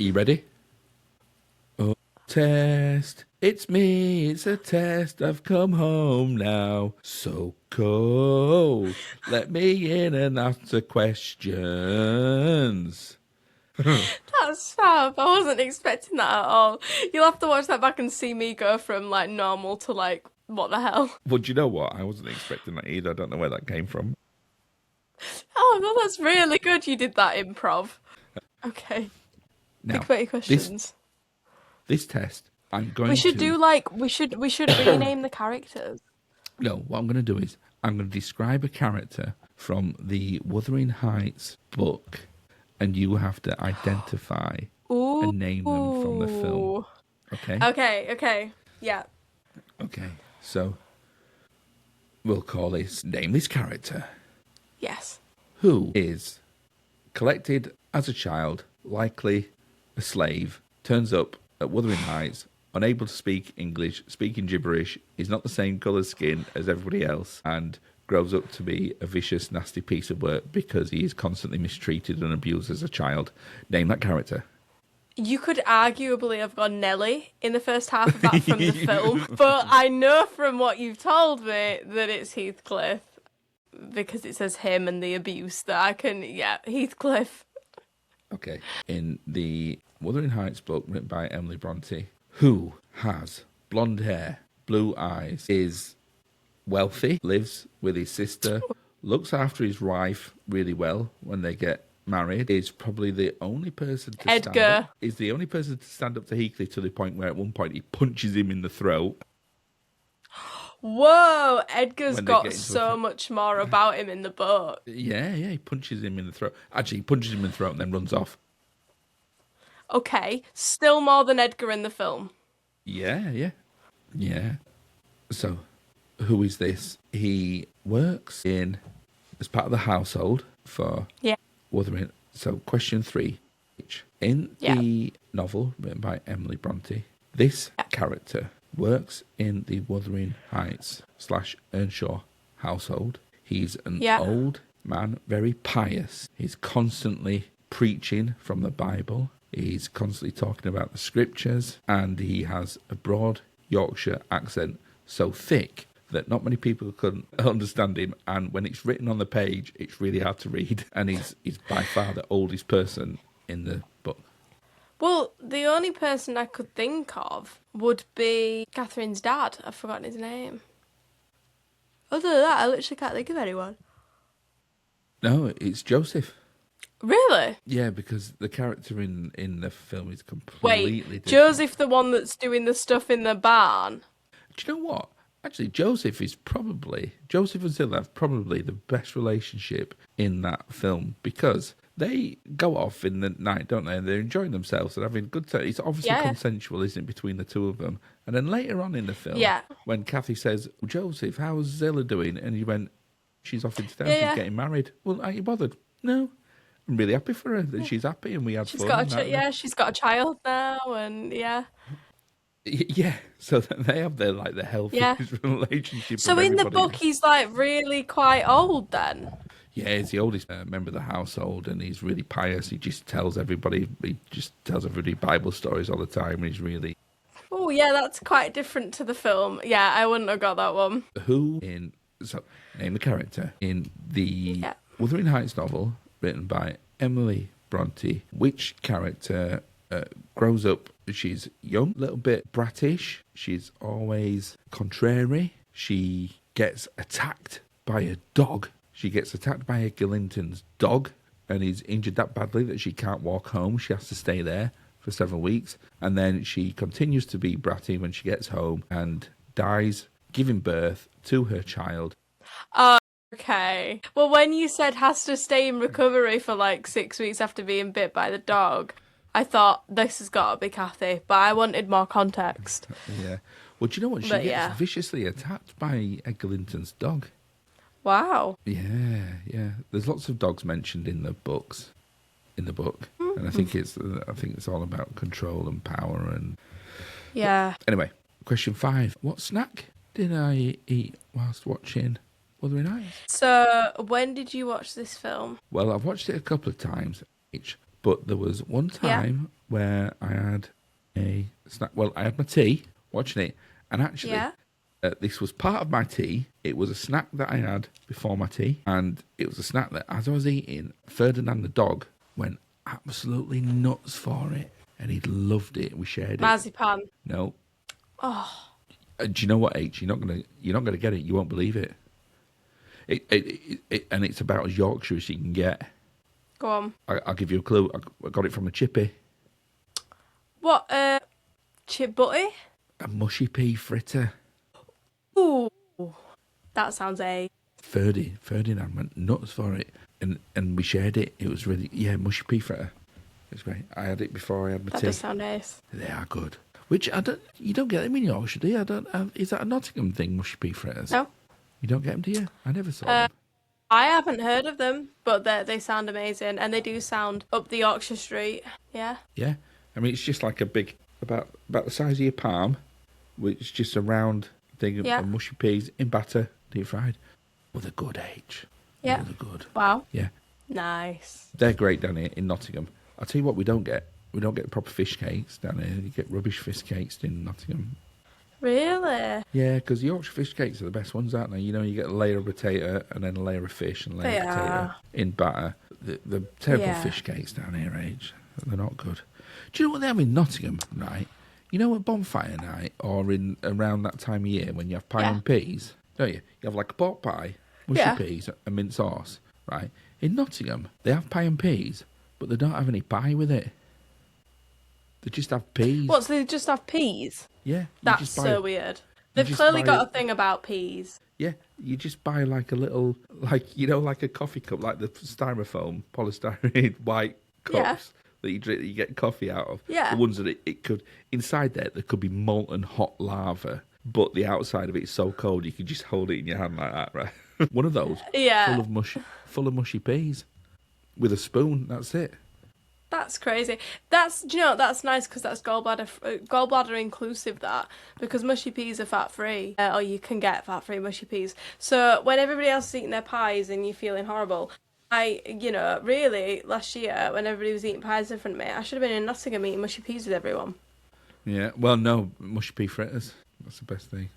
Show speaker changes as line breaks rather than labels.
you ready? Oh, test. It's me. It's a test. I've come home now. So cold. Let me in and answer questions.
That's fab. I wasn't expecting that at all. You'll have to watch that back and see me go from like normal to like, what the hell?
Well, do you know what? I wasn't expecting that either. I don't know where that came from.
Oh, well, that's really good you did that improv. Okay. Think
Now,
about your
this
questions.
this test, I'm
We
going
should
to
do like we should rename the characters.
no. What I'm going to do is I'm going to describe a character from the Wuthering Heights book, and you have to identify
Ooh.
and name them from the film. Okay?
Okay. Yeah.
Okay. So we'll call this name this character,
Yes.
who is collected as a child, likely a slave, turns up at Wuthering Heights, unable to speak English, speaking gibberish, is not the same colour skin as everybody else, and grows up to be a vicious, nasty piece of work because he is constantly mistreated and abused as a child. Name that character.
You could arguably have gone Nelly in the first half of that from the film, but I know from what you've told me that it's Heathcliff because it says him and the abuse that I can, yeah, Heathcliff.
Okay. In the Wuthering Heights book written by Emily Bronte, who has blonde hair, blue eyes, is wealthy, lives with his sister, looks after his wife really well when they get married, is probably the only person to stand
Edgar.
up. Is the only person to stand up to Heathcliff to the point where at one point he punches him in the throat.
Whoa, Edgar's
When they
got
get into
so much more about him in the book.
Yeah, he punches him in the throat. Actually, he punches him in the throat and then runs off.
Okay, still more than Edgar in the film.
Yeah. So, who is this? He works in as part of the household for
Yeah.
Wuthering. So, question 3. In
Yeah.
the novel written by Emily Bronte, this character works in the Wuthering Heights / Earnshaw household. He's an old man, very pious. He's constantly preaching from the Bible. He's constantly talking about the scriptures, and he has a broad Yorkshire accent so thick that not many people can understand him, and when it's written on the page, it's really hard to read. And he's by far the oldest person in the book.
Well, the only person I could think of would be Catherine's dad. I've forgotten his name. Other than that, I literally can't think of anyone.
No, it's Joseph.
Really?
Yeah, because the character in the film is completely
Wait,
different.
Joseph, the one that's doing the stuff in the barn?
Do you know what? Actually, Joseph and Zilla have probably the best relationship in that film because they go off in the night, don't they? And they're enjoying themselves and having a good time. It's obviously consensual, isn't it, between the two of them? And then later on in the film, when Kathy says, Joseph, how's Zilla doing? And he went, she's off into town, she's getting married. Well, aren't you bothered? No. I'm really happy for her that she's happy and we had fun.
She's got a child now, and
Yeah, so they have the healthiest relationship.
So in the book, he's like really quite old then.
Yeah, he's the oldest member of the household, and he's really pious. He just tells everybody Bible stories all the time. And he's really.
Oh yeah, that's quite different to the film. Yeah, I wouldn't have got that one.
Name the character in the Wuthering Heights novel written by Emily Bronte. Which character grows up? She's young, a little bit brattish. She's always contrary. She gets attacked by a dog. She gets attacked by a Gillinton's dog and is injured that badly that she can't walk home. She has to stay there for several weeks. And then she continues to be bratty when she gets home and dies giving birth to her child.
Okay. Well, when you said has to stay in recovery for like 6 weeks after being bit by the dog, I thought this has got to be Kathy, but I wanted more context.
Yeah. Well, do you know what? She gets viciously attacked by a Gillinton's dog.
Wow.
Yeah. There's lots of dogs mentioned in the book, and I think it's all about control and power and.
Yeah.
Anyway, question 5: what snack did I eat whilst watching Wuthering Heights?
So, when did you watch this film?
Well, I've watched it a couple of times, but there was one time where I had a snack. Well, I had my tea, watching it, and actually, this was part of my tea. It was a snack that I had before my tea, and it was a snack that, as I was eating, Ferdinand the dog went absolutely nuts for it, and he loved it. We shared it.
Marzipan.
No.
Oh.
Do you know what, H? You're not gonna get it. You won't believe it. And it's about as Yorkshire as you can get.
Go on.
I'll give you a clue. I got it from a chippy.
What? Chip butty?
A mushy pea fritter.
Ooh, that sounds
Ferdinand went nuts for it, and we shared it. It was really mushy pea fritter. It's great. I had it before I had my tea.
That does sound nice.
They are good. Which you don't get them in Yorkshire, do you? Is that a Nottingham thing, mushy pea fritters?
No.
You don't get them, do you? I never saw them.
I haven't heard of them, but they sound amazing, and they do sound up the Yorkshire Street. Yeah.
Yeah. I mean, it's just like a big, about the size of your palm, which is just a round thing of mushy peas in batter, deep fried, with a good age.
Yeah.
Really good.
Wow.
Yeah.
Nice.
They're great down here in Nottingham. I'll tell you what we don't get. We don't get proper fish cakes down here. You get rubbish fish cakes in Nottingham.
Really?
Yeah, because Yorkshire fish cakes are the best ones, aren't they? You know, you get a layer of potato and then a layer of fish and a layer of potato in batter. The terrible fish cakes down here, Age. They're not good. Do you know what they have in Nottingham, right? You know at bonfire night or in around that time of year when you have pie and peas, don't you? You have like a pot pie, mushy peas and mint sauce, right? In Nottingham, they have pie and peas, but they don't have any pie with it. They just have peas.
What, so they just have peas?
Yeah.
That's so weird. They've clearly got a thing about peas.
Yeah, you just buy like a little, like a coffee cup, like the styrofoam, polystyrene white cups that you drink, you get coffee out of.
Yeah.
The ones that it could, inside there could be molten hot lava, but the outside of it is so cold you can just hold it in your hand like that, right? One of those.
Yeah.
Full of mushy peas. With a spoon, that's it.
That's crazy. That's nice because that's gallbladder inclusive, that, because mushy peas are fat free, or you can get fat free mushy peas. So when everybody else is eating their pies and you're feeling horrible, really last year when everybody was eating pies in front of me, I should have been in Nottingham eating mushy peas with everyone.
Yeah, well, no, mushy pea fritters. That's the best thing.